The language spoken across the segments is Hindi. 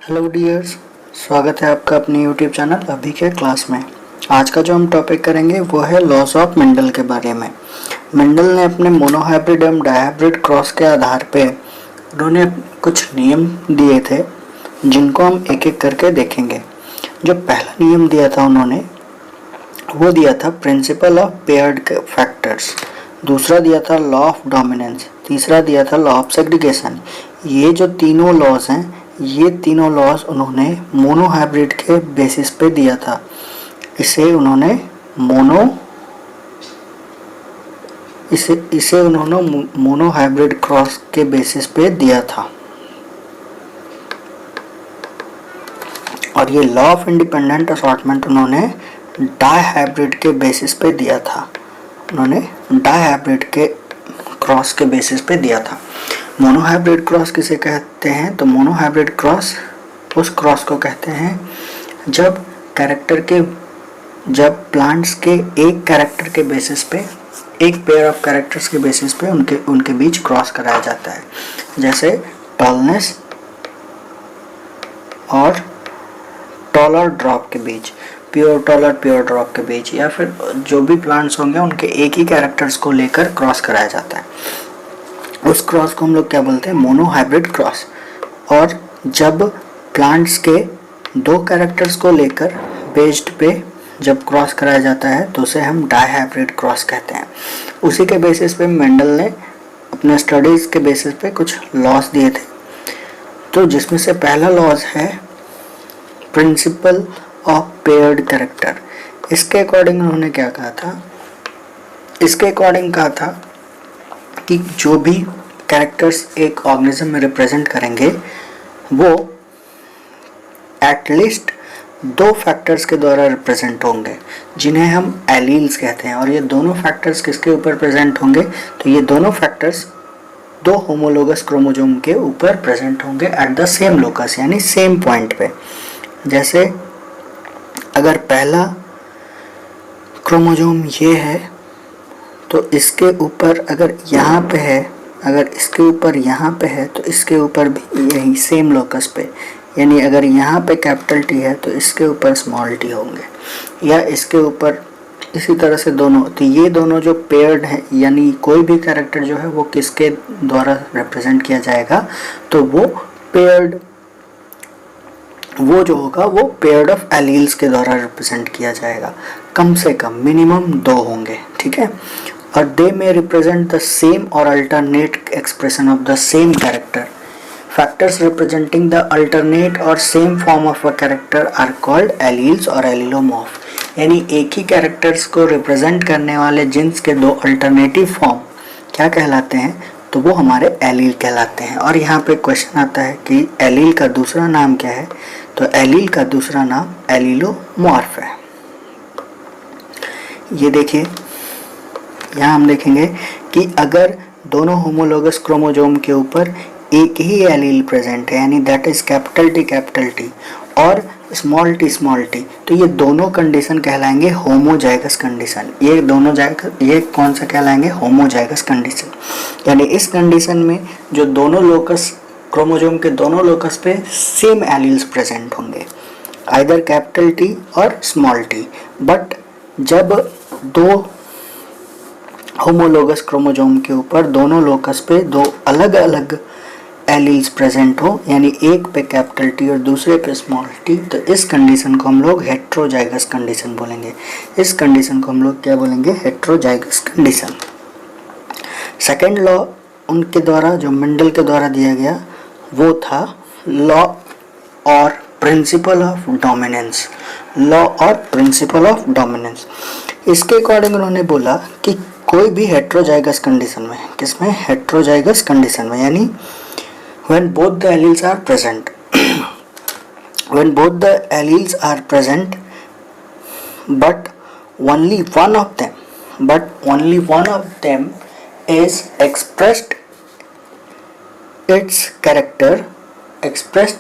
हेलो डियर्स, स्वागत है आपका अपने यूट्यूब चैनल अभी के क्लास में। आज का जो हम टॉपिक करेंगे वो है लॉस ऑफ मेंडल के बारे में। मेंडल ने अपने मोनोहाइब्रिड एवं डायहाइब्रिड क्रॉस के आधार पे उन्होंने कुछ नियम दिए थे जिनको हम एक एक करके देखेंगे। जो पहला नियम दिया था उन्होंने वो दिया था प्रिंसिपल ऑफ पेयर्ड फैक्टर्स, दूसरा दिया था लॉ ऑफ डोमिनेंस, तीसरा दिया था लॉ ऑफ सेग्रीगेशन। ये जो तीनों लॉज हैं, ये तीनों लॉज उन्होंने मोनोहाइब्रिड के बेसिस पे दिया था। इसे उन्होंने मोनोहाइब्रिड क्रॉस के बेसिस पे दिया था। और ये लॉ ऑफ इंडिपेंडेंट असॉर्टमेंट उन्होंने डायहाइब्रिड के बेसिस पे दिया था। उन्होंने डायहाइब्रिड के क्रॉस के बेसिस पे दिया था। मोनोहाइब्रिड क्रॉस किसे कहते हैं? तो मोनोहाइब्रिड क्रॉस उस क्रॉस को कहते हैं जब प्लांट्स के एक कैरेक्टर के बेसिस पे, एक पेयर ऑफ कैरेक्टर्स के बेसिस पे उनके बीच क्रॉस कराया जाता है। जैसे टॉलनेस और टॉलर ड्रॉप के बीच, प्योर टॉलर प्योर ड्रॉप के बीच, या फिर जो भी प्लांट्स होंगे उनके एक ही कैरेक्टर्स को लेकर क्रॉस कराया जाता है। उस क्रॉस को हम लोग क्या बोलते हैं? Monohybrid cross. और जब प्लांट्स के दो कैरेक्टर्स को लेकर बेस्ड पे जब क्रॉस कराया जाता है तो उसे हम डायहाइब्रिड क्रॉस कहते हैं। उसी के बेसिस पे मेंडल ने अपने स्टडीज के बेसिस पे कुछ लॉज दिए थे। तो जिसमें से पहला लॉज है प्रिंसिपल ऑफ पेयर्ड कैरेक्टर। इसके अकॉर्डिंग उन्होंने क्या कहा था? इसके अकॉर्डिंग कहा था कि जो भी कैरेक्टर्स एक ऑर्गेनिज्म में रिप्रेजेंट करेंगे वो एटलीस्ट दो फैक्टर्स के द्वारा रिप्रेजेंट होंगे जिन्हें हम एलील्स कहते हैं। और ये दोनों फैक्टर्स किसके ऊपर प्रेजेंट होंगे? तो ये दोनों फैक्टर्स दो होमोलोगस क्रोमोसोम के ऊपर प्रेजेंट होंगे एट द सेम लोकस, यानी सेम पॉइंट पे। जैसे अगर पहला क्रोमोसोम ये है तो इसके ऊपर अगर यहाँ पे है, अगर इसके ऊपर यहाँ पे है तो इसके ऊपर भी यही सेम लोकस पे, यानी अगर यहाँ पे कैपिटल टी है तो इसके ऊपर स्मॉल टी होंगे, या इसके ऊपर इसी तरह से दोनों। तो ये दोनों जो पेयर्ड है, यानी कोई भी कैरेक्टर जो है वो किसके द्वारा रिप्रेजेंट किया जाएगा? तो वो जो होगा वो पेयर्ड ऑफ एलील्स के द्वारा रिप्रेजेंट किया जाएगा। कम से कम मिनिमम दो होंगे, ठीक है। और they may represent the same or alternate expression of the same character. Factors representing the alternate or same form of a character are called alleles or allelomorph. यानी एक ही कैरेक्टर्स को रिप्रेजेंट करने वाले जिन्स के दो अल्टरनेटिव फॉर्म क्या कहलाते हैं? तो वो हमारे एलील कहलाते हैं। और यहाँ पे क्वेश्चन आता है कि एलील का दूसरा नाम क्या है? तो एलील का दूसरा नाम एलिलोमॉर्फ है। ये देखिए, यहाँ हम देखेंगे कि अगर दोनों होमोलोगस क्रोमोसोम के ऊपर एक ही एलील प्रेजेंट है, यानी दैट इज कैपिटल टी और स्मॉल टी, तो ये दोनों कंडीशन कहलाएंगे होमोजाइगस कंडीशन। ये कौन सा कहलाएंगे? Homozygous condition. यानी इस कंडीशन में जो दोनों लोकस, क्रोमोसोम के दोनों लोकस पे सेम एलील्स प्रेजेंट होंगे, आइदर कैपिटल टी और स्मॉल टी। बट जब दो होमोलोगस क्रोमोसोम के ऊपर दोनों लोकस पे दो अलग अलग एलील्स प्रेजेंट हो, यानी एक पे कैपिटल टी और दूसरे पे स्मॉल टी, तो इस कंडीशन को हम लोग हेट्रोजाइगस कंडीशन बोलेंगे। इस कंडीशन को हम लोग क्या बोलेंगे? Heterozygous condition. सेकेंड लॉ उनके द्वारा, जो मेंडल के द्वारा दिया गया, वो था लॉ और प्रिंसिपल ऑफ डोमिनेंस। लॉ और प्रिंसिपल ऑफ डोमिनेंस, इसके अकॉर्डिंग उन्होंने बोला कि कोई भी हेट्रोजाइगस कंडीशन में, किसमें? हेट्रोजाइगस कंडीशन में, यानी when both the alleles are present when both the alleles are present but only one of them is expressed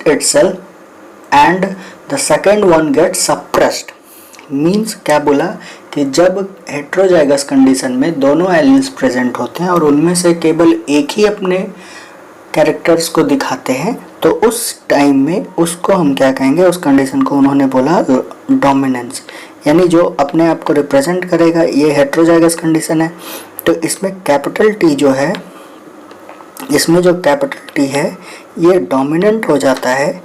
itself and the second one gets suppressed। Means क्या बोला कि जब हेट्रोजाइगस कंडीशन में दोनों एलील्स प्रेजेंट होते हैं और उनमें से केवल एक ही अपने कैरेक्टर्स को दिखाते हैं तो उस टाइम में उसको हम क्या कहेंगे, उस कंडीशन को उन्होंने बोला डोमिनेंस, यानी जो अपने आप को रिप्रेजेंट करेगा, ये हेट्रोजाइगस कंडीशन है। तो इसमें कैपिटल टी जो है, इसमें जो कैपिटल टी है ये डोमिनेंट हो जाता है,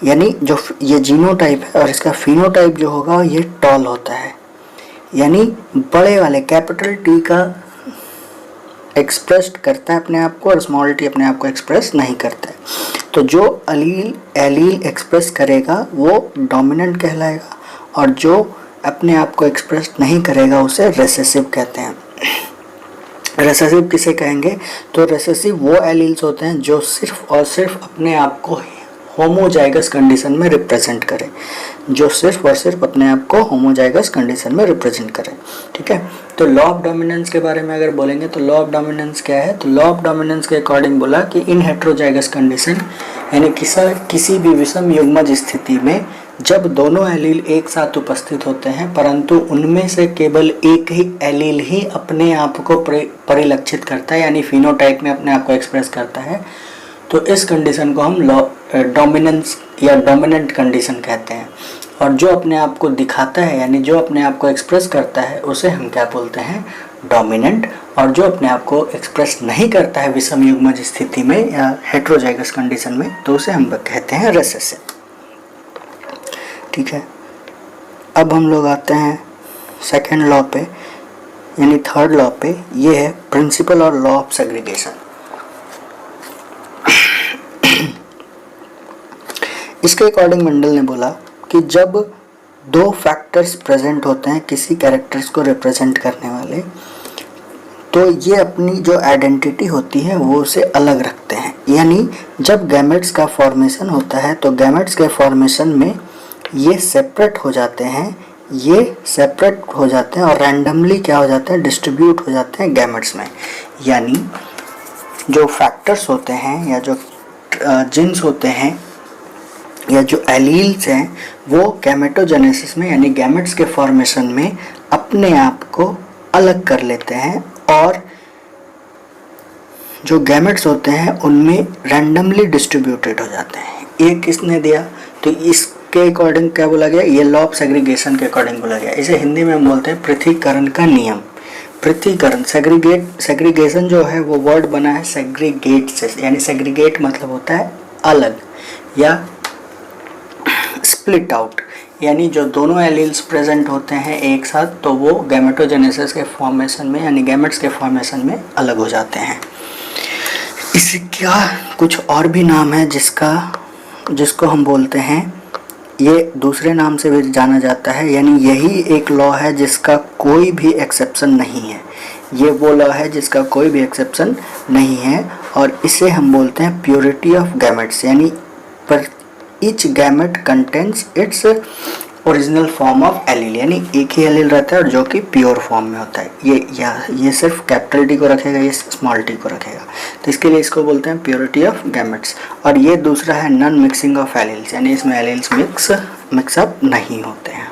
यानी जो ये जीनोटाइप है और इसका फिनोटाइप जो होगा ये टॉल होता है, यानी बड़े वाले कैपिटल टी का एक्सप्रेस करता है अपने आप को और स्मॉल टी अपने आप को एक्सप्रेस नहीं करता है। तो जो एलील एक्सप्रेस करेगा वो डोमिनेंट कहलाएगा और जो अपने आप को एक्सप्रेस नहीं करेगा उसे रिसेसिव कहते हैं। रिसेसिव किसे कहेंगे, तो रिसेसिव वो एलील्स होते हैं जो सिर्फ और सिर्फ अपने आप को होमोजाइगस कंडीशन में रिप्रेजेंट करें, जो सिर्फ और सिर्फ अपने आप को होमोजाइगस कंडीशन में रिप्रेजेंट करें। ठीक है, तो लॉ ऑफ डोमिनेंस के बारे में अगर बोलेंगे तो लॉ ऑफ डोमिनेंस क्या है, तो लॉ ऑफ डोमिनेंस के अकॉर्डिंग बोला कि इन हेट्रोजाइगस कंडीशन यानी किसी भी विषम युग्मज स्थिति में जब दोनों एलील एक साथ उपस्थित होते हैं परंतु उनमें से केवल एक ही एलील ही अपने आप को परिलक्षित करता है, यानी फिनोटाइप में अपने आप को एक्सप्रेस करता है, तो इस कंडीशन को हम डोमिनेंस या डोमिनेंट कंडीशन कहते हैं। और जो अपने आप को दिखाता है यानी जो अपने आप को एक्सप्रेस करता है उसे हम क्या बोलते हैं, डोमिनेंट। और जो अपने आप को एक्सप्रेस नहीं करता है विषम युग्मज स्थिति में या हेट्रोजाइगस कंडीशन में तो उसे हम कहते हैं रिसेसिव। ठीक है, अब हम लोग आते हैं सेकेंड लॉ पे यानी थर्ड लॉ पे, ये है प्रिंसिपल और लॉ ऑफ सेग्रीगेशन। इसके अकॉर्डिंग मेंडल ने बोला कि जब दो फैक्टर्स प्रेजेंट होते हैं किसी कैरेक्टर्स को रिप्रेजेंट करने वाले, तो ये अपनी जो आइडेंटिटी होती है वो उसे अलग रखते हैं। यानी जब गैमेट्स का फॉर्मेशन होता है तो गैमेट्स के फॉर्मेशन में ये सेपरेट हो जाते हैं, ये सेपरेट हो जाते हैं और रैंडमली क्या हो जाते हैं, डिस्ट्रीब्यूट हो जाते हैं गैमेट्स में। यानी जो फैक्टर्स होते हैं या जो जीन्स होते हैं या जो एलील्स हैं वो गैमेटोजेनेसिस में यानी गैमेट्स के फॉर्मेशन में अपने आप को अलग कर लेते हैं और जो गैमेट्स होते हैं उनमें रैंडमली डिस्ट्रीब्यूटेड हो जाते हैं। ये किसने दिया, तो इसके अकॉर्डिंग क्या बोला गया, ये लॉ ऑफ सेग्रीगेशन के अकॉर्डिंग बोला गया। इसे हिंदी में हम बोलते हैं पृथकीकरण का नियम। पृथकीकरण, सेग्रीगेशन जो है वो वर्ड बना है सेग्रीगेट से, यानी सेग्रीगेट मतलब होता है अलग या स्प्लिट आउट, यानी जो दोनों एलील्स प्रेजेंट होते हैं एक साथ तो वो गैमेटोजेनेसिस के फॉर्मेशन में यानी गैमेट्स के फॉर्मेशन में अलग हो जाते हैं। इसका कुछ और भी नाम है जिसको हम बोलते हैं, ये दूसरे नाम से भी जाना जाता है, यानी यही एक लॉ है जिसका कोई भी एक्सेप्शन नहीं है। ये वो लॉ है जिसका कोई भी एक्सेप्शन नहीं है और इसे हम बोलते हैं प्योरिटी ऑफ गैमेट्स, यानी पर each gamete contains its original form of allele, यानी एक ही एलील रहता है और जो कि प्योर फॉर्म में होता है। ये सिर्फ कैपिटल टी को रखेगा, ये स्मॉल टी को रखेगा, तो इसके लिए इसको बोलते हैं प्योरिटी ऑफ गैमेट्स। और ये दूसरा है नॉन मिक्सिंग ऑफ एलील्स, यानी इसमें एलील्स मिक्सअप नहीं होते हैं।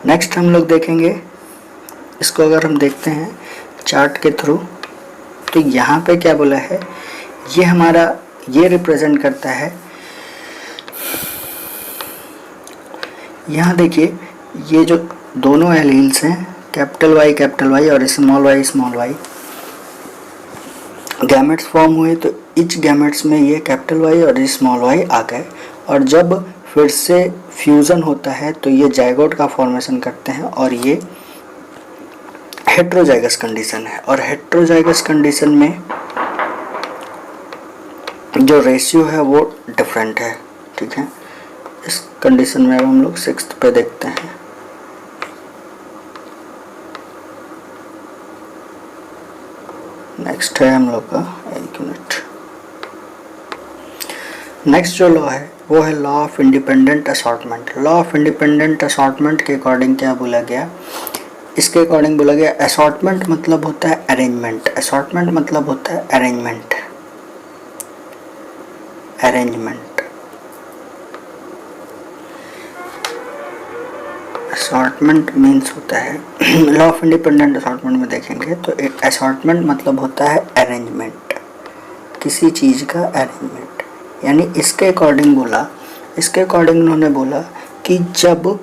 नेक्स्ट हम लोग देखेंगे, इसको अगर हम देखते हैं चार्ट के थ्रू तो यहाँ पे क्या बोला है, ये हमारा ये रिप्रेजेंट करता है, यहाँ देखिए ये जो दोनों एलील्स हैं कैपिटल वाई और स्मॉल वाई गैमेट्स फॉर्म हुए, तो इच गैमेट्स में ये कैपिटल वाई और स्मॉल वाई आ गए और जब फिर से फ्यूज़न होता है तो ये जाइगोट का फॉर्मेशन करते हैं और ये हेट्रोजाइगस कंडीशन है। और हेट्रोजाइगस कंडीशन में जो रेशियो है वो डिफरेंट है। ठीक है, इस कंडीशन में अब हम लोग 6th पे देखते हैं। नेक्स्ट है हम लोग का, एक मिनट, नेक्स्ट जो लॉ है वो है law of independent assortment. Law of independent assortment के अकॉर्डिंग क्या बोला गया, इसके अकॉर्डिंग बोला गया असॉर्टमेंट मतलब होता है अरेंजमेंट, असॉर्टमेंट मतलब होता है अरेंजमेंट। असॉर्टमेंट मीन्स होता है, लॉ ऑफ इंडिपेंडेंट असॉर्टमेंट में देखेंगे तो असॉर्टमेंट मतलब होता है अरेंजमेंट, किसी चीज़ का अरेंजमेंट। यानी इसके अकॉर्डिंग बोला, इसके अकॉर्डिंग उन्होंने बोला कि जब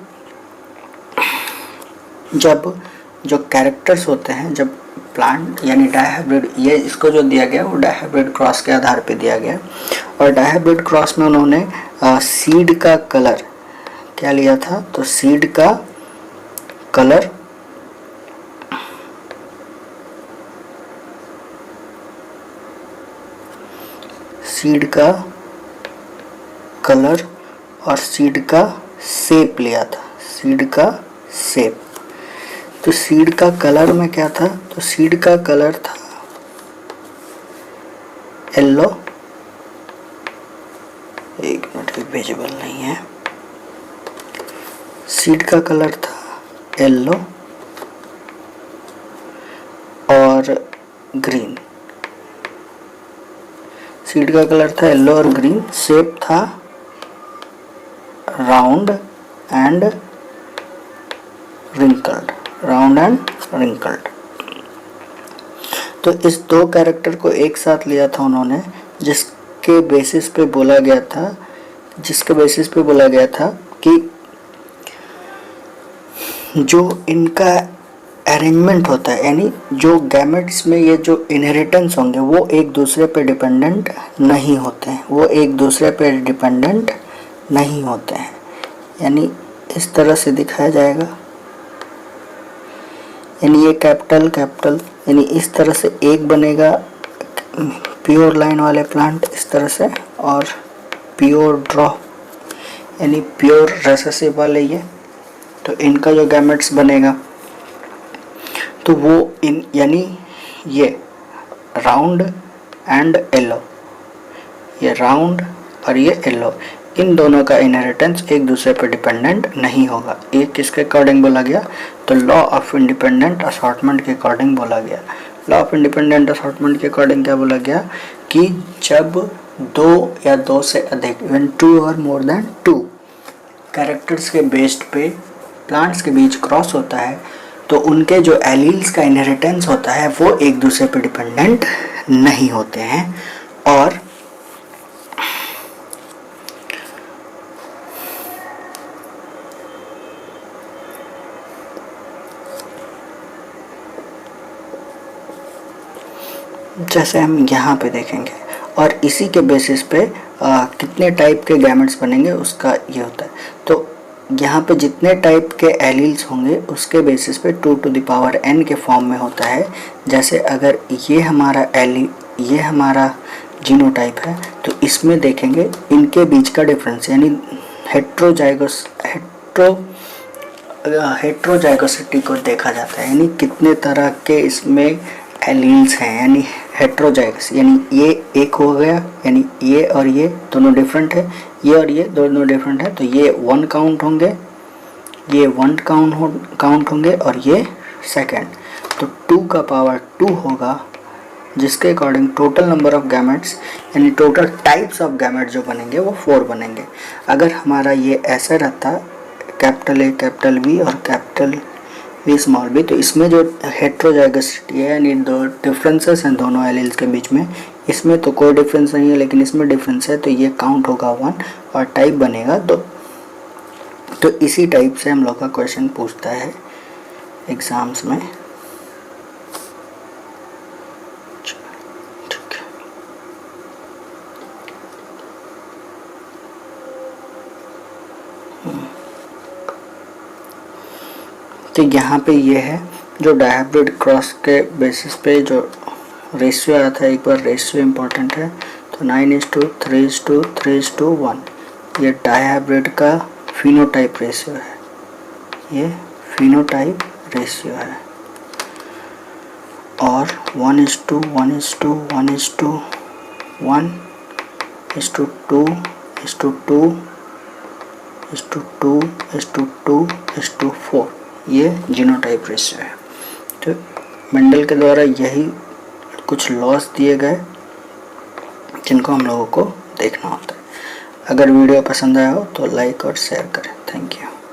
जो कैरेक्टर्स होते हैं, जब प्लांट यानी डायहाइब्रिड, ये इसको जो दिया गया वो डायहाइब्रिड क्रॉस के आधार पे दिया गया। और डायहाइब्रिड क्रॉस में उन्होंने सीड का कलर क्या लिया था, तो सीड का कलर और सीड का शेप लिया था, सीड का शेप। तो सीड का कलर में क्या था, तो सीड का कलर था येलो, एक मिनट भी विजिबल नहीं है, सीड का कलर था येलो और ग्रीन, सीड का कलर था येलो और ग्रीन, शेप था राउंड एंड रिंकल्ड, तो इस दो कैरेक्टर को एक साथ लिया था उन्होंने, जिसके बेसिस पे बोला गया था कि जो इनका अरेंजमेंट होता है, यानी जो गैमेट्स में ये जो इनहेरिटेंस होंगे वो एक दूसरे पे डिपेंडेंट नहीं होते हैं, यानी इस तरह से दिखाया जाएगा, यानी ये कैपिटल यानी इस तरह से एक बनेगा प्योर लाइन वाले प्लांट इस तरह से, और प्योर ड्रॉप यानी प्योर रेसेसिव वाले ये, तो इनका जो गैमेट्स बनेगा तो वो यानी ये राउंड एंड येलो, ये राउंड और ये येलो, इन दोनों का इनहेरिटेंस एक दूसरे पर डिपेंडेंट नहीं होगा। ये किसके अकॉर्डिंग बोला गया, तो लॉ ऑफ इंडिपेंडेंट असॉर्टमेंट के अकॉर्डिंग बोला गया। लॉ ऑफ इंडिपेंडेंट असॉर्टमेंट के अकॉर्डिंग क्या बोला गया कि जब दो या दो से अधिक, इवन 2 और मोर देन 2 कैरेक्टर्स के बेस्ड पे प्लांट्स के बीच क्रॉस होता है तो उनके जो एलील्स का इनहेरिटेंस होता है वो एक दूसरे पे डिपेंडेंट नहीं होते हैं। और जैसे हम यहाँ पे देखेंगे, और इसी के बेसिस पे कितने टाइप के गैमेट्स बनेंगे उसका ये होता है। तो यहाँ पे जितने टाइप के एलील्स होंगे उसके बेसिस पे 2 to the power n के फॉर्म में होता है। जैसे अगर ये हमारा जीनोटाइप है तो इसमें देखेंगे इनके बीच का डिफरेंस, यानी हेट्रोजाइगोसिटी को देखा जाता है, यानी कितने तरह के इसमें एलील्स हैं, यानी हेट्रोजाइगस, यानी ये एक हो गया, यानी ये और ये दोनों डिफरेंट है, ये और ये दोनों डिफरेंट है, तो ये 1 काउंट होंगे, ये 1 काउंट होंगे और ये सेकंड, तो 2 का पावर 2 होगा, जिसके according total number of gametes यानी टोटल टाइप्स ऑफ गैमेट जो बनेंगे वो 4 बनेंगे। अगर हमारा ये ऐसे रहता कैपिटल A कैपिटल B और कैपिटल V स्मॉल b, तो इसमें जो हेट्रोजाइगसिटी है यानी दो डिफरेंसेस हैं दोनों एलील्स के बीच में, इसमें तो कोई डिफरेंस नहीं है लेकिन इसमें डिफरेंस है, तो ये काउंट होगा 1 और टाइप बनेगा 2। तो इसी टाइप से हम लोग का क्वेश्चन पूछता है एग्जाम्स में। तो यहाँ पे ये है जो डायहाइब्रिड क्रॉस के बेसिस पे जो रेशियो आया था, एक बार रेशियो इम्पोर्टेंट है, तो 9:3:3:1 ये डायहाइब्रिड का फिनोटाइप रेशियो है, ये फिनोटाइप रेशियो है। और 1:1:1:1:1:2:2:2:2:4 ये जीनोटाइप रेशियो है। तो मेंडल के द्वारा यही कुछ लॉस दिए गए जिनको हम लोगों को देखना होता है। अगर वीडियो पसंद आया हो तो लाइक और शेयर करें। Thank you.